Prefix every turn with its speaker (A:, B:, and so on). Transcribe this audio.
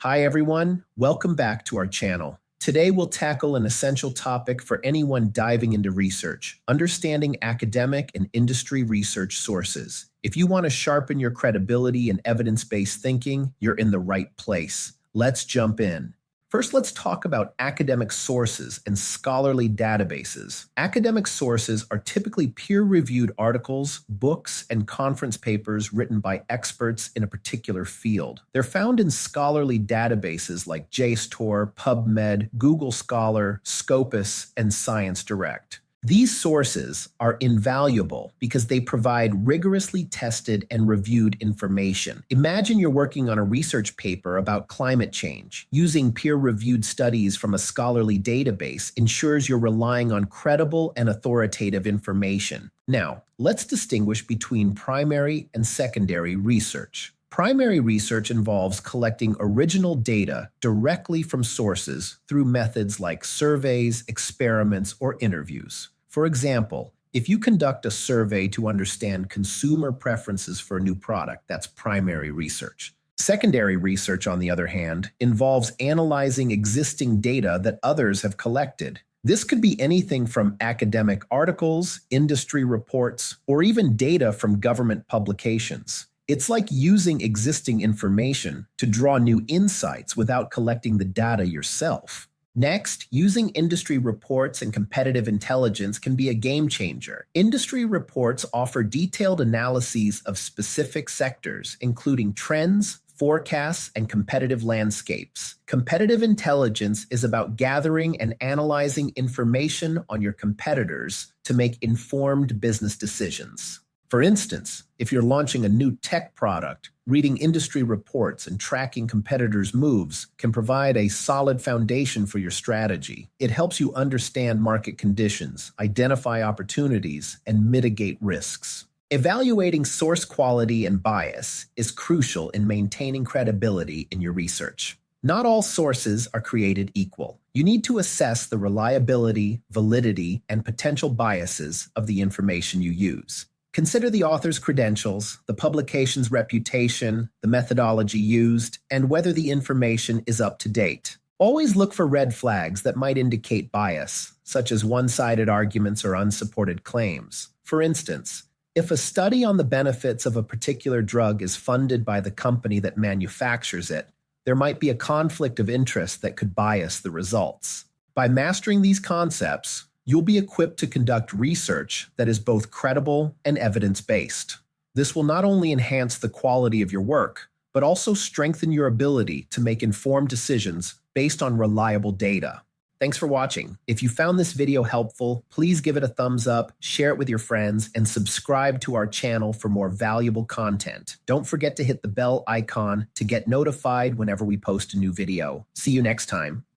A: Hi everyone, welcome back to our channel. Today we'll tackle an essential topic for anyone diving into research, understanding academic and industry research sources. If you want to sharpen your credibility and evidence-based thinking, you're in the right place. Let's jump in. First, let's talk about academic sources and scholarly databases. Academic sources are typically peer-reviewed articles, books, and conference papers written by experts in a particular field. They're found in scholarly databases like JSTOR, PubMed, Google Scholar, Scopus, and ScienceDirect. These sources are invaluable because they provide rigorously tested and reviewed information. Imagine you're working on a research paper about climate change. Using peer-reviewed studies from a scholarly database ensures you're relying on credible and authoritative information. Now, let's distinguish between primary and secondary research. Primary research involves collecting original data directly from sources through methods like surveys, experiments, or interviews. For example, if you conduct a survey to understand consumer preferences for a new product, that's primary research. Secondary research, on the other hand, involves analyzing existing data that others have collected. This could be anything from academic articles, industry reports, or even data from government publications. It's like using existing information to draw new insights without collecting the data yourself. Next, using industry reports and competitive intelligence can be a game changer. Industry reports offer detailed analyses of specific sectors, including trends, forecasts, and competitive landscapes. Competitive intelligence is about gathering and analyzing information on your competitors to make informed business decisions. For instance, if you're launching a new tech product, reading industry reports and tracking competitors' moves can provide a solid foundation for your strategy. It helps you understand market conditions, identify opportunities, and mitigate risks. Evaluating source quality and bias is crucial in maintaining credibility in your research. Not all sources are created equal. You need to assess the reliability, validity, and potential biases of the information you use. Consider the author's credentials, the publication's reputation, the methodology used, and whether the information is up to date. Always look for red flags that might indicate bias, such as one-sided arguments or unsupported claims. For instance, if a study on the benefits of a particular drug is funded by the company that manufactures it, there might be a conflict of interest that could bias the results. By mastering these concepts, you'll be equipped to conduct research that is both credible and evidence-based. This will not only enhance the quality of your work, but also strengthen your ability to make informed decisions based on reliable data. Thanks for watching. If you found this video helpful, please give it a thumbs up, share it with your friends, and subscribe to our channel for more valuable content. Don't forget to hit the bell icon to get notified whenever we post a new video. See you next time.